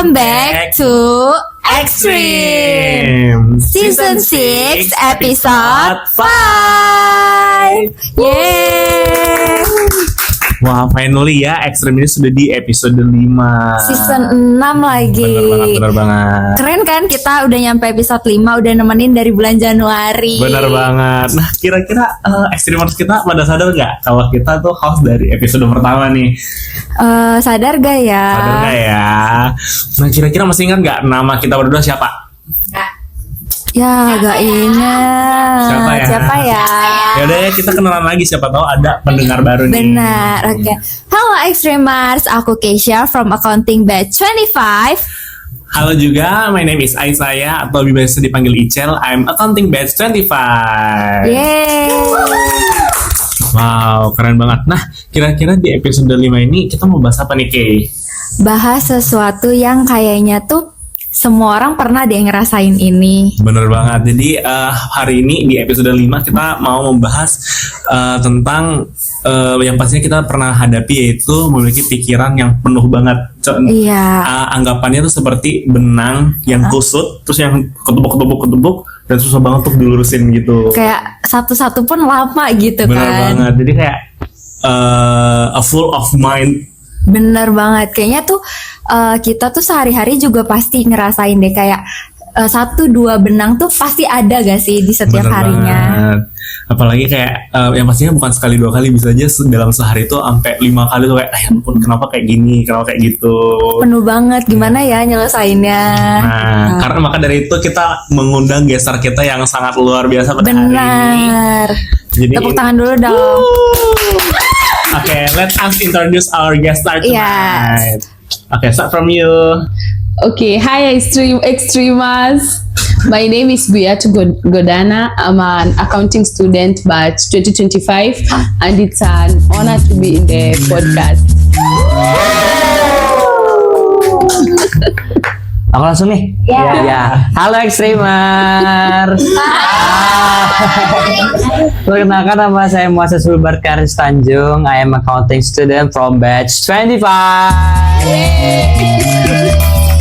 Welcome back to Extreme Season 6 Episode 5. Yeay. Wah, finally ya, Extreme ini sudah di episode 5 Season 6 lagi. Bener banget. Keren kan, kita udah nyampe episode 5, udah nemenin dari bulan Januari. Bener banget. Nah, kira-kira Extremers kita pada sadar gak kalau kita tuh host dari episode pertama nih? Sadar gak ya? Sadar gak ya? Nah, kira-kira masih ingat gak nama kita berdua siapa? Ya, gak ingat. Siapa ya? Ya udah ya, kita kenalan lagi, siapa tahu ada pendengar baru nih. Benar, oke. Halo Extremers, aku Keisha from Accounting Batch 25. Halo juga, my name is Aisyah atau lebih biasa dipanggil Icel. I'm Accounting Batch 25. Yeay. Wow, keren banget. Nah, kira-kira di episode 5 ini kita mau bahas apa nih, Kay? Bahas sesuatu yang kayaknya tuh semua orang pernah deh ngerasain ini. Bener banget. Jadi hari ini di episode 5 kita mau membahas tentang yang pastinya kita pernah hadapi, yaitu memiliki pikiran yang penuh banget. Iya. Anggapannya tuh seperti benang yang kusut, terus yang ketubuk dan susah banget untuk dilurusin gitu. Kayak satu-satu pun lama gitu. Bener kan. banget. Jadi kayak a full of mind. Bener banget. Kayaknya tuh kita tuh sehari-hari juga pasti ngerasain deh kayak 1-2 benang tuh pasti ada gak sih di setiap harinya. Banget. Apalagi kayak yang pastinya bukan sekali 2 kali, bisa aja dalam sehari tuh sampai 5 kali tuh kayak ya ampun, kenapa kayak gini, kenapa kayak gitu. Penuh banget, gimana ya nyelesainnya. Nah, karena maka dari itu kita mengundang gestar kita yang sangat luar biasa pada hari ini. Benar. Jadi tepuk tangan dulu dong. Okay, let us introduce our guest star tonight. Yes. Okay, start from you. Okay, hi Extremers. My name is Beata Godana. I'm an accounting student batch 2025 and it's an honor to be in the podcast. Aku langsung nih? Ya. Halo Extremers. Perkenalkan, nama saya Muasa Sulbar Karis Tanjung. I am accounting student from batch 25.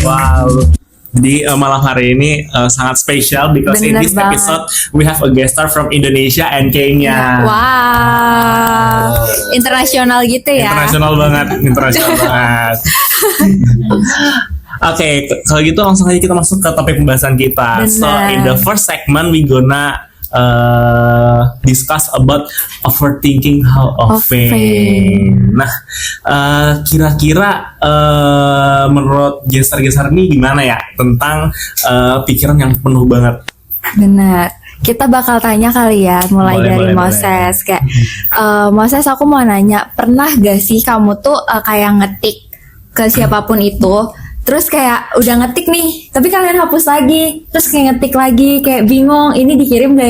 Wow. Di malam hari ini sangat spesial because in Bener this banget. episode we have a guest star from Indonesia and Kenya. Wow. Internasional gitu ya. Internasional banget. Oke, kalau gitu langsung aja kita masuk ke topik pembahasan kita. Bener. So in the first segment we gonna discuss about overthinking how of fame. Nah, kira-kira menurut gestar-gestar ini gimana ya tentang pikiran yang penuh banget? Benar. Kita bakal tanya kali ya, mulai dari Moses. Kayak Moses, aku mau nanya, pernah gak sih kamu tuh kayak ngetik ke siapapun itu, terus kayak udah ngetik nih, tapi kalian hapus lagi, terus kayak ngetik lagi, kayak bingung, ini dikirim gak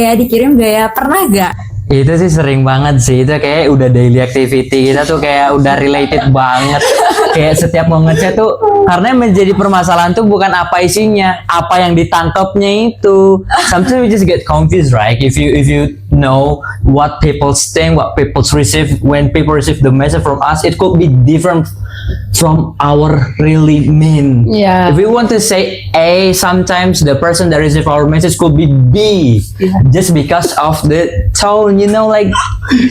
ya, pernah gak? Itu sih sering banget sih. Itu kayak udah daily activity kita tuh, kayak udah related banget. Kayak setiap mau ngechat tuh, karena yang menjadi permasalahan tuh bukan apa isinya, apa yang ditangkapnya itu. Sometimes we just get confused, right? If you know what people think, what people receive, when people receive the message from us, it could be different from our really mean. Yeah. If we want to say A, sometimes the person that receive our message could be B, just because of the tone, you know, like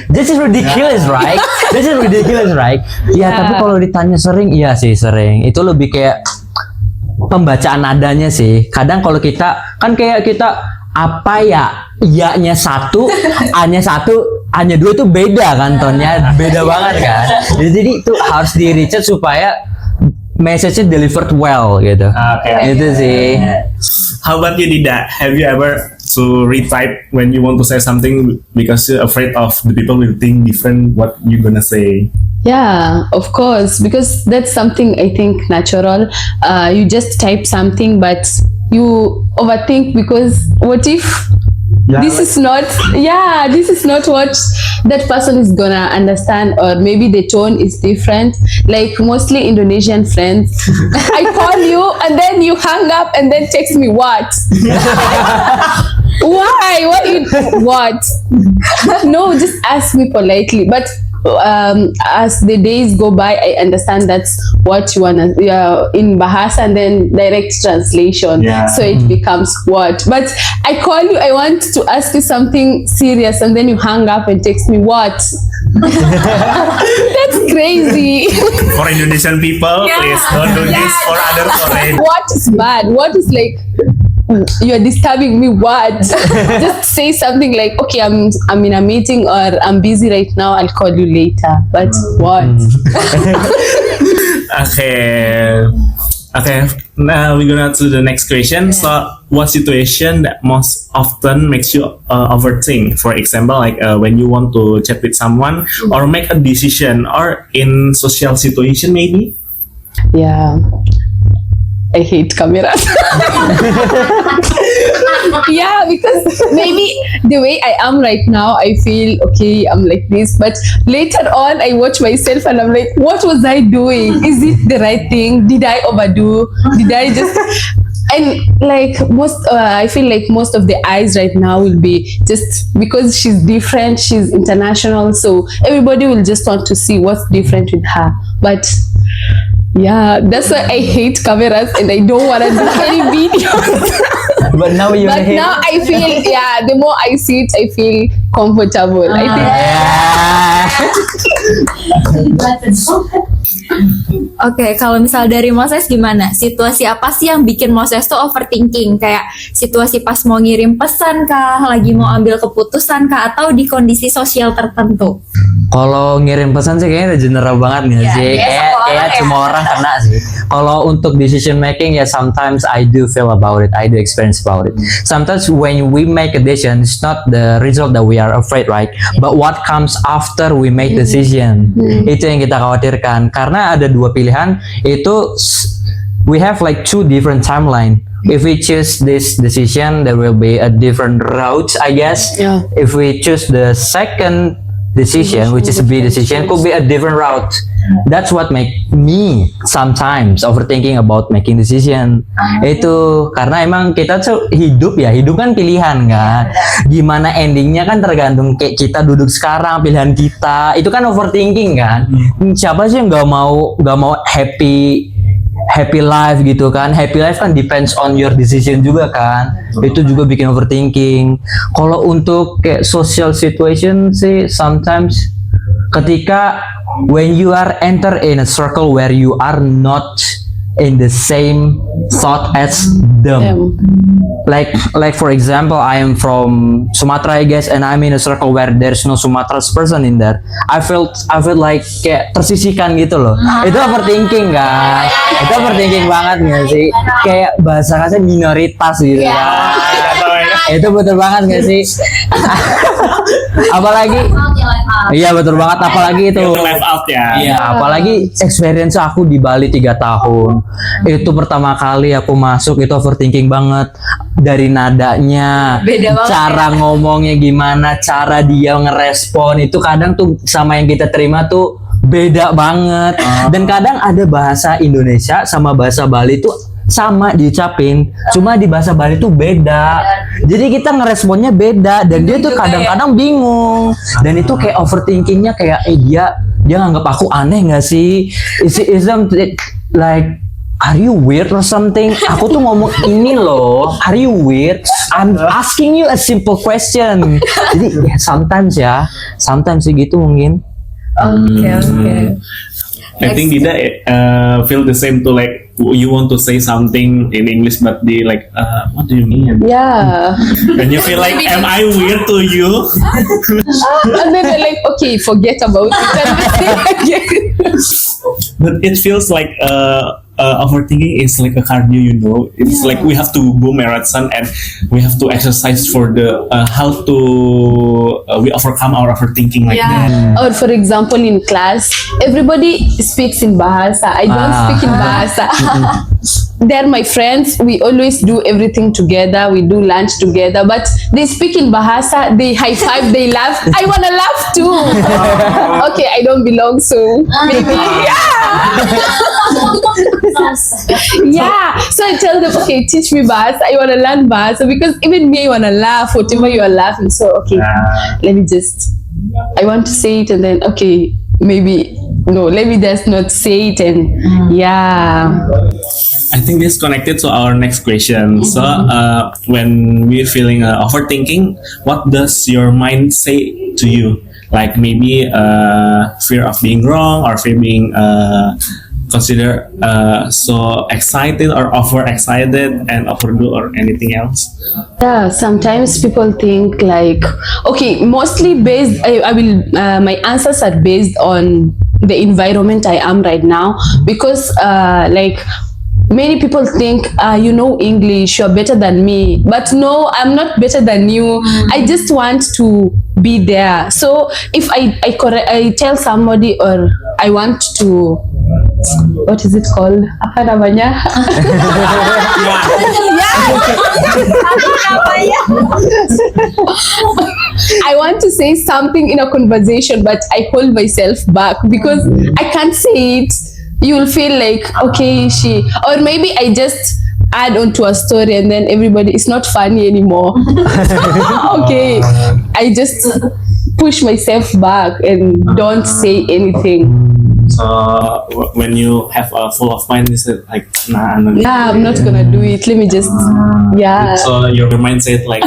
this is ridiculous, right? This is ridiculous, right? Ya, tapi kalau ditanya sering, iya sih sering. Itu lebih kayak pembacaan nadanya sih. Kadang kalau kita kan kayak kita apa ya, iya-nya 1, A-nya 1, A-nya 2 itu beda kan tonnya, beda banget kan. Jadi itu harus di recheck supaya message-nya delivered well gitu. Okay. Itu sih. How about you, Dida? Have you ever to retype when you want to say something because you're afraid of the people will think different what you gonna say? Yeah, of course, because that's something I think natural. You just type something, but you overthink because what if this is not what that person is gonna understand, or maybe the tone is different. Like mostly Indonesian friends, I call you and then you hang up and then text me what? Why? What? No, just ask me politely. But as the days go by, I understand that's what you wanna in Bahasa, and then direct translation. Yeah. So it becomes what. But I call you, I want to ask you something serious, and then you hang up and text me what. That's crazy. For Indonesian people, please don't do this for other foreign. What is bad? What is like you're disturbing me? What? Just say something like, okay, I'm in a meeting, or I'm busy right now, I'll call you later. But what? Okay. Now we're gonna to the next question. So, what situation that most often makes you overthink? For example, like when you want to chat with someone or make a decision, or in social situation, maybe. Yeah. I hate cameras. Yeah, because maybe the way I am right now, I feel okay, I'm like this. But later on, I watch myself and I'm like, what was I doing? Is it the right thing? Did I overdo? Did I just... And like I feel like most of the eyes right now will be just because she's different, she's international, so everybody will just want to see what's different with her. But yeah, that's why I hate cameras and I don't want to do any videos. But now you But now I feel, yeah, the more I see it, I feel comfortable. I Oke, kalau misal dari Moses gimana? Situasi apa sih yang bikin Moses tuh overthinking? Kayak situasi pas mau ngirim pesan kah, lagi mau ambil keputusan kah, atau di kondisi sosial tertentu? Kalau ngirim pesan sih kayaknya udah general banget nggak Iya, sih? iya, Kayak semua orang kena sih. Kalau untuk decision making ya sometimes I do feel about it, I do experience about it. Sometimes when we make a decision, it's not the result that we are afraid, right? But what comes after we make decision, itu yang kita khawatirkan. Karena ada dua pilihan, itu we have like two different timeline. If we choose this decision, there will be a different route, I guess. Yeah. If we choose the second decision, which is a B decision, could be a different route. That's what make me sometimes overthinking about making decision. Itu karena emang kita tuh hidup kan pilihan kan. Gimana endingnya kan tergantung kayak kita duduk sekarang, pilihan kita. Itu kan overthinking kan. Siapa sih yang nggak mau happy life gitu kan. Happy life kan depends on your decision juga kan. Itu juga bikin overthinking. Kalau untuk kayak social situation sih sometimes ketika when you are enter in a circle where you are not in the same thought as them. Like for example, I am from Sumatra, I guess, and I'm in a circle where there's no Sumatras person in there. I feel like kayak tersisihkan gitu loh. Itu overthinking kan? Itu overthinking banget nggak sih? Kayak bahasa kasar minoritas gitu kan? Itu betul banget nggak sih? Apalagi, iya betul banget. Apalagi itu. Live out ya. Iya, apalagi experience aku di Bali 3 tahun. Itu pertama kali aku masuk itu overthinking banget. Dari nadanya, Beda banget cara ngomongnya gimana, cara dia ngerespon itu kadang tuh sama yang kita terima tuh beda banget. Dan kadang ada bahasa Indonesia sama bahasa Bali tuh sama diucapin, cuma di bahasa Bali tuh beda. Jadi kita ngeresponnya beda dan dia tuh kadang-kadang bingung. Dan itu kayak overthinkingnya kayak dia nganggap aku aneh nggak sih? Is like are you weird or something? Aku tuh ngomong ini loh, are you weird? I'm asking you a simple question. Jadi ya sometimes sih gitu mungkin. Oke. I think Dida feel the same to like you want to say something in English but they like what do you mean? Yeah. And you feel like am I weird to you? And then they're like, okay, forget about it. And they say again. But it feels like overthinking is like a cardio, you know. It's like we have to go marathon and we have to exercise for the how to we overcome our overthinking like that. Or for example, in class, everybody speaks in Bahasa. I don't speak in Bahasa. They're my friends. We always do everything together. We do lunch together. But they speak in Bahasa. They high five. They laugh. I wanna laugh too. Okay, I don't belong. So maybe yeah. So I tell them, okay, teach me Bahasa. I wanna learn Bahasa because even me, I wanna laugh. Whatever you are laughing. So okay, let me just I want to say it and then okay, maybe no, let me just not say it and yeah. I think this connected to our next question. So, when we're feeling overthinking, what does your mind say to you? Like maybe fear of being wrong, or fear being considered so excited or overexcited and overdo or anything else. Yeah, sometimes people think like, okay, mostly based, I will, my answers are based on the environment I am right now, because like many people think you know English, you're better than me, but no, I'm not better than you. I just want to be there. So if I tell somebody, or I want to, what is it called? Apa namanya? I want to say something in a conversation, but I hold myself back because I can't say it. You will feel like, okay, or maybe I just add on to a story and then everybody, it's not funny anymore. Okay, I just push myself back and don't say anything. So when you have a full of mind, is it like nah? Yeah, I'm not gonna do it. Let me just, yeah. So your mind said like,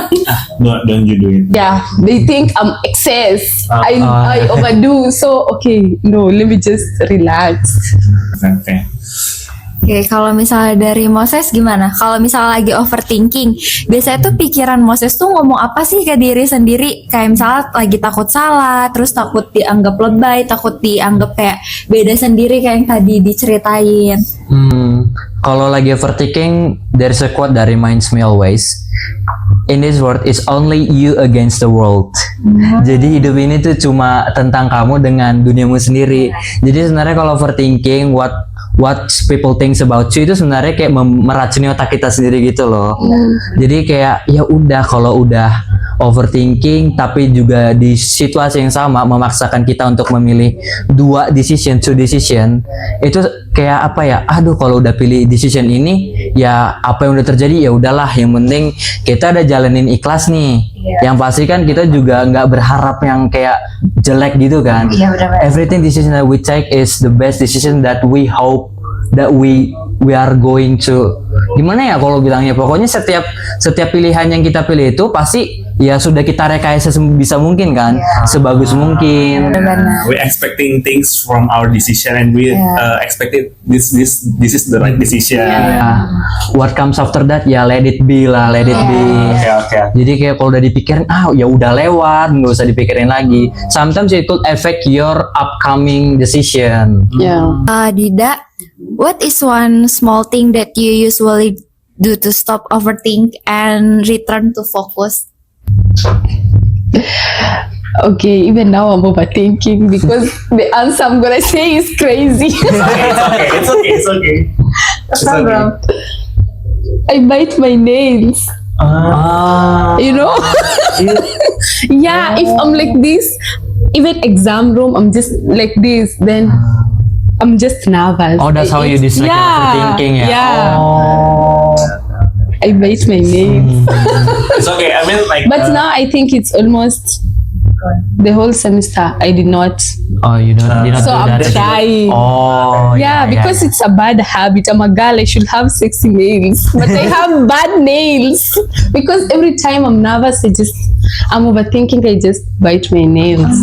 don't you do it? Yeah, they think I'm excess. I overdo. So okay, no, let me just relax. Okay. Oke, kalau misalnya dari Moses gimana? Kalau misalnya lagi overthinking, biasanya tuh pikiran Moses tuh ngomong apa sih ke diri sendiri? Kayak misalnya lagi takut salah, terus takut dianggap lebay, takut dianggap kayak beda sendiri kayak yang tadi diceritain. Kalau lagi overthinking, there's a quote dari Minds Me Always. In this world, it's only you against the world. Jadi hidup ini tuh cuma tentang kamu dengan duniamu sendiri. Jadi sebenarnya kalau overthinking, what people thinks about you itu sebenarnya kayak meracuni otak kita sendiri gitu loh. Jadi kayak ya udah, kalau udah overthinking tapi juga di situasi yang sama memaksakan kita untuk memilih two decision, itu kayak apa ya, aduh kalau udah pilih decision ini ya apa yang udah terjadi ya udahlah, yang penting kita udah jalanin ikhlas nih. Yang pasti kan kita juga nggak berharap yang kayak jelek gitu kan. Everything decision that we take is the best decision that we hope that we are going to, gimana ya kalau bilangnya, pokoknya setiap pilihan yang kita pilih itu pasti ya sudah kita rekayasa sebisa mungkin kan, sebagus mungkin. We expecting things from our decision and we expected this is the right decision. What comes after that ya let it be lah, let it be. Okay. Jadi kayak kalau udah dipikirin, ya udah lewat, nggak usah dipikirin lagi. Sometimes it could affect your upcoming decision. Yeah. Dida, what is one small thing that you usually do to stop overthink and return to focus? Okay, even now I'm overthinking because the answer I'm gonna say is crazy. It's okay. I bite my nails. You know? Yeah, if I'm like this, even exam room, I'm just like this, then I'm just nervous. Oh, that's how you dislike overthinking ya? Yeah. I bite my nails. It's okay. I mean like. But now I think it's almost the whole semester I did not. Oh, you did not So do I'm that. trying. Oh, Yeah, because it's a bad habit. I'm a girl, I should have sexy nails. But I have bad nails. Because every time I'm nervous, I'm overthinking, I just bite my nails.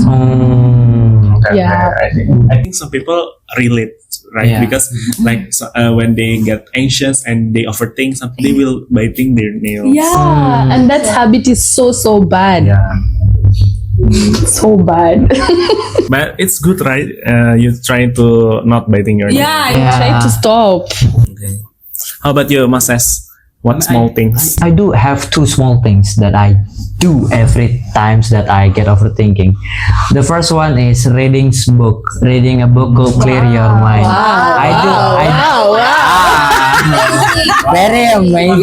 Yeah. I think some people relate, right? Yeah. Because like when they get anxious and they overthink something, they will biting their nails. Yeah, and that habit is so bad. So bad. But it's good, right? You try to not biting your nails. Yeah, I try to stop. Okay. How about you, Moses? What small things? I do have two small things that I do every times that I get overthinking. The first one is reading a book will clear your mind. Wow. Very amazing.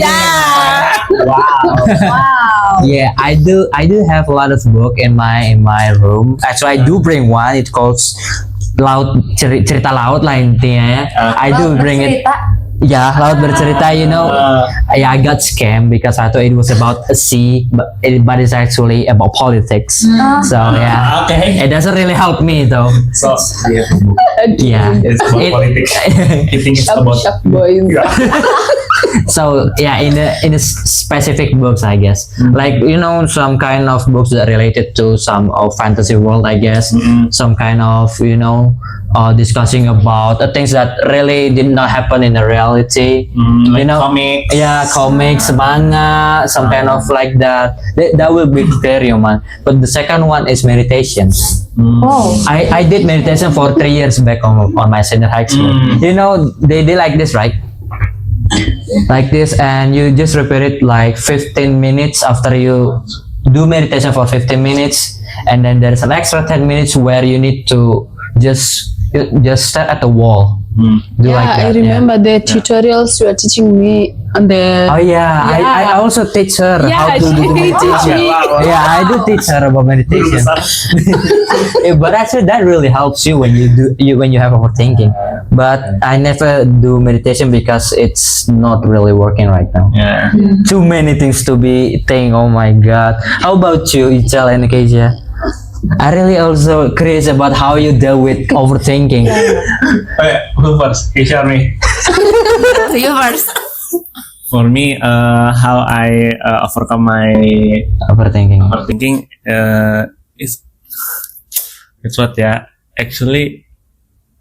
Yeah, I do have a lot of book in my room. Actually, I do bring one. It calls cerita laut lah intinya. I do bring it. Laut bercerita, you know, I got scammed because I thought it was about a sea, but it's actually about politics. So yeah, Okay. it doesn't really help me though. So yeah, Yeah, it's about It- politics. I think it's about. Sharp boys. So yeah, in the specific books, I guess, like you know, some kind of books that related to some of fantasy world, I guess, some kind of you know, discussing about things that really did not happen in the reality. Like You know, comics. Yeah, comics, manga, some kind of like that. That will be stereo, man. But the second one is meditation. Oh. I did meditation for 3 years back on my senior high school. You know, they like this, right? Like this, and you just repeat it like 15 minutes after you do meditation for 15 minutes, and then there's an extra 10 minutes where you need to just stare at the wall. Do Yeah, like that, I remember the tutorials you were teaching me on the. Oh yeah, I Yeah. also teach her Yeah, how to do she the teach meditation. me. Yeah, I do teach her about meditation. But actually, that really helps you when you have overthinking. But I never do meditation because it's not really working right now. Yeah. Too many things to be thinking. Oh my god. How about you, Ichal and Keisha? I really also curious about how you deal with overthinking. Okay, who first? Keisha or me? You first. For me, how I overcome my Overthinking. overthinking is it's what ya. Actually,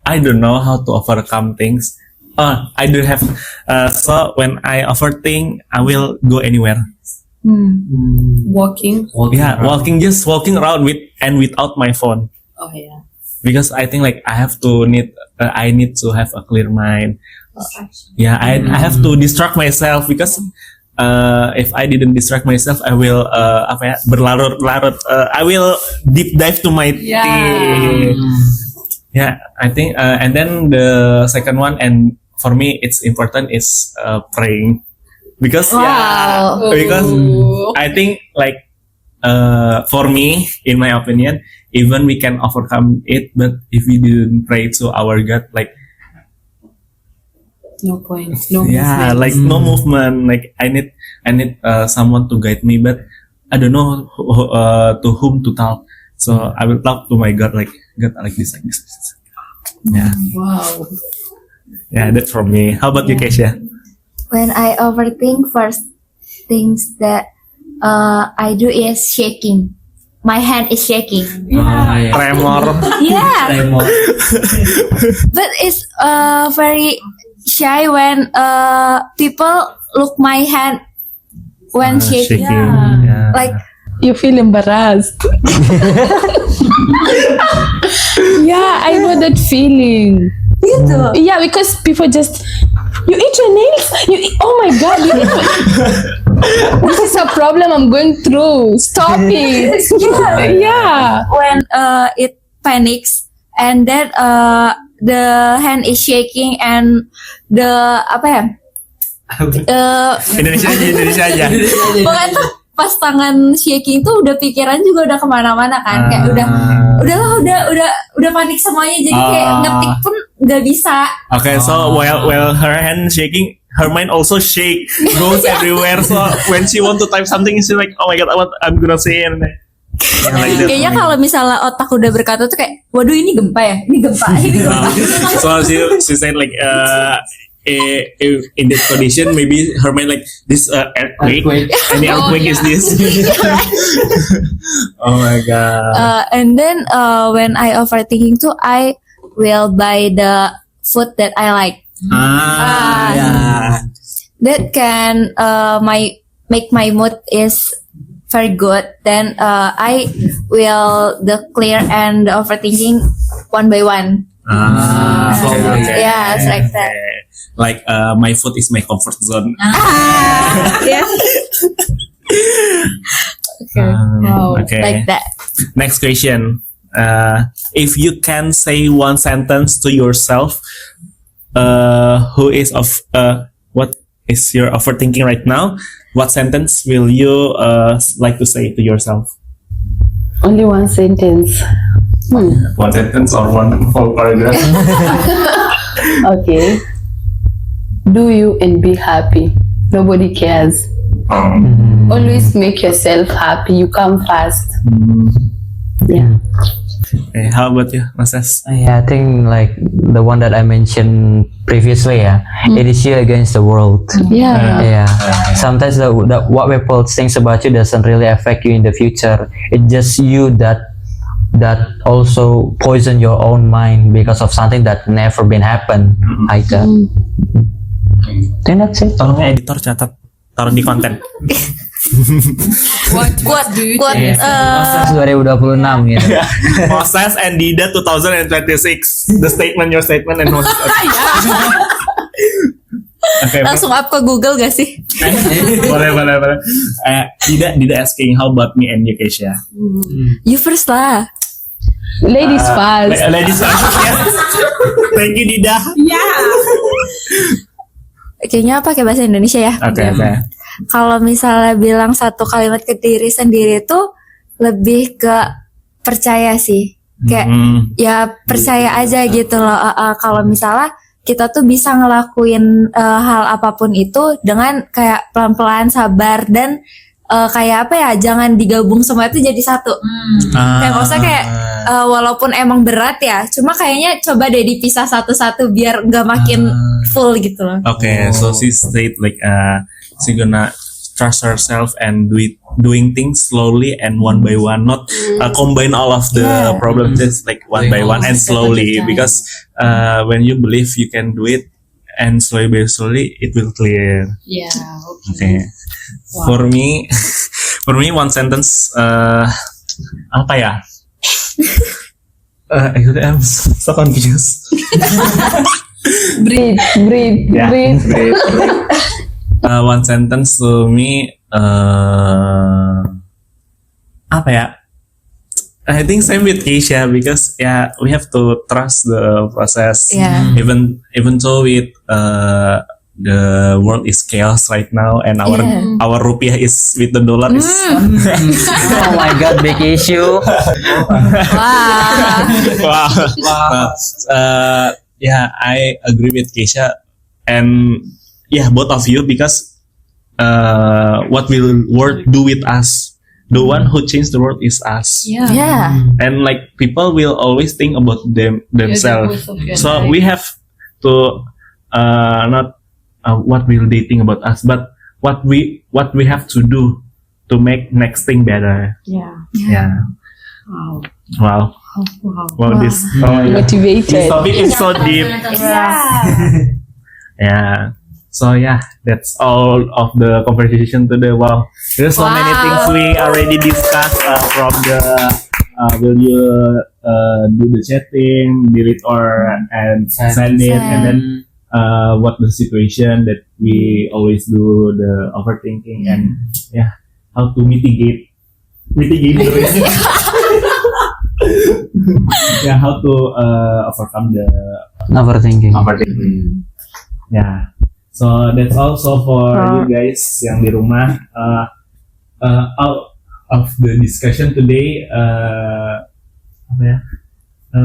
I don't know how to overcome things. I do have. So when I overthink, I will go anywhere. Walking. Just walking around without my phone. Oh yeah. Because I think like I need to have a clear mind. I have to distract myself because if I didn't distract myself, I will berlarut-larut. I will deep dive to my thing. Yeah, I think and then the second one, and for me it's important, is praying because Wow. because I think like for me, in my opinion, even we can overcome it, but if we didn't pray to our God, like No point. No yeah, movement. like no movement. Like I need someone to guide me, but I don't know to whom to talk. So I will talk to my God, like God, like this, like this. Yeah, Wow. yeah, that's from me. How about you, Keisha? When I overthink, first things that I do is shaking. My hand is shaking. Tremor. Yeah, but it's very shy when people look my hand when shaking. Yeah. Like You feel embarrassed. Yeah, I know that feeling. Yeah, because people just you eat your nails. Oh my god! This is a problem I'm going through. Stop it. Yeah. when it panics and then the hand is shaking and the apa ya? Indonesia aja. Pokoknya tuh pas tangan shaking tuh udah pikiran juga udah kemana-mana kan, kayak udah panik semuanya, jadi kayak ngetik pun nggak bisa. Okay, so while her hand shaking, her mind also shake, goes everywhere. So when she want to type something, she's like, oh my god, what I'm gonna say, and like that. Kayaknya kalau misalnya otak udah berkata tuh kayak, waduh ini gempa ya, ini gempa, ini gempa. So she said like in that condition, maybe her mind like this earthquake. Any earthquake is this? Oh my god. And then when I overthinking too, I will buy the food that I like. Yeah. That can make my mood is very good. Then I will the clear and the overthinking one by one. Okay. Yeah, it's like that. Like my food is my comfort zone. Yeah. Wow. Okay. Like that. Next question. If you can say one sentence to yourself, who is what is your overthinking right now? What sentence will you like to say to yourself? Only one sentence. One sentence or one whole paragraph? Okay. do you and be happy. Nobody cares. Always make yourself happy. You come first. Yeah. How about you, Mas S? Yeah, I think like the one that I mentioned previously, it is you against the world. Yeah. Yeah. Sometimes the what people think about you doesn't really affect you in the future. It's just you that also poison your own mind because of something that never been happened like that. Think that's it. Tolong ya editor catat, taruh di konten. What Kuat, do you kuat. think? 2026 gitu. Moses and Dida 2026. The statement, your statement, and Moses. Okay, Langsung up ke Google gak sih? boleh. Dida asking, how about me and you, Keisha? You first lah. Ladies first. Ladies first, yes. Thank you, Dida. Kayaknya pakai bahasa Indonesia ya. Oke. Kalau misalnya bilang satu kalimat ke diri sendiri tuh lebih ke percaya sih. Kayak ya percaya aja gitu loh. Kalau misalnya kita tuh bisa ngelakuin hal apapun itu dengan kayak pelan-pelan, sabar, dan kayak apa ya, jangan digabung semua itu jadi satu. Kayak maksudnya kayak walaupun emang berat ya, cuma kayaknya coba deh dipisah satu-satu biar nggak makin full gitu loh. Okay, so she said like she gonna trust herself and doing things slowly and one by one, not combine all of the problems, just like one by one and slowly, because when you believe you can do it and slowly by slowly it will clear. Yeah. Okay. For me one sentence apa ya? Actually I'm so confused. Breathe. Yeah. Breathe. One sentence to me apa ya? I think same with Keisha, because we have to trust the process. Yeah. Even though with the world is chaos right now and our rupiah is with the dollar is Oh my god, big issue. Wah. I agree with Keisha and both of you, because what will world do with us? The one who changed the world is us. Yeah. And like people will always think about themselves. So we have to not what will they think about us, but what we have to do to make next thing better. Yeah. Wow. This Motivated. topic is so deep. Yeah. So that's all of the conversation today. Wow, there's so many things we already discussed from the will you do the chatting, delete and send it, and then what the situation that we always do the overthinking, and how to mitigate the how to overcome the Overthinking. So that's also for you guys yang di rumah. Out of the discussion today,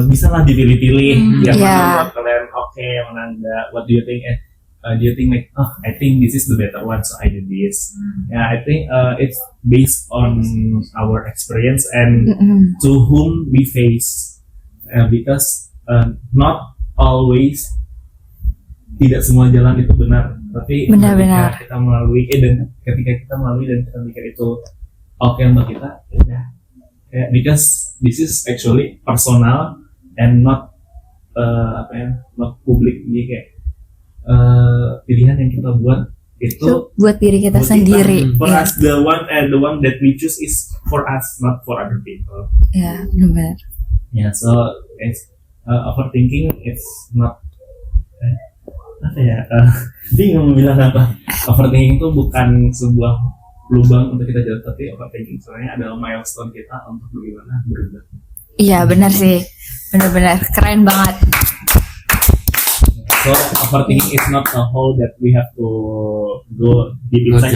bisa lah dipilih-pilih yang mana buat kalian oke, yang mana enggak. What do you think? Do you think like, I think this is the better one, so I do this. I think it's based on our experience and to whom we face, because not always, tidak semua jalan itu benar, tapi Benar-benar. ketika kita melalui dan kita mikir itu oke untuk kita, because this is actually personal and not not public, jadi kayak pilihan yang kita buat itu buat diri kita sendiri. For us, the one that we choose is for us, not for other people. Ya, benar. So it's overthinking. It's not bingung bilang apa. Overthinking itu bukan sebuah lubang untuk kita jalan, tapi overthinking sebenarnya adalah milestone kita untuk bagaimana berubah. Iya, benar sih. Benar-benar keren banget. So overthinking is not a hole that we have to go deep inside,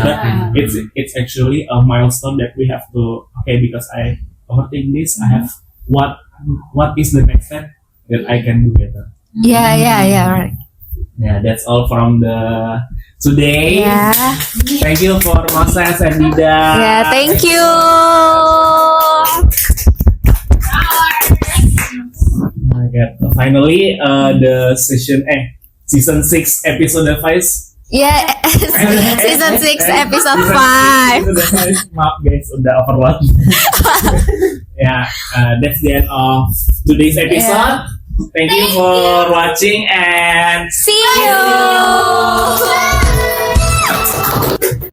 but it's actually a milestone that we have to, because I overthink this, I have what is the next step that I can do better. Iya, right. Yeah, that's all from the today. Ya, Thank you for Moses and Dida. ya, thank you. Okay. Finally, the season 6 episode 5. Ya, season 6 episode 5. Maaf guys, udah overload. Ya, that's the end of today's episode. Thank you for watching and See you.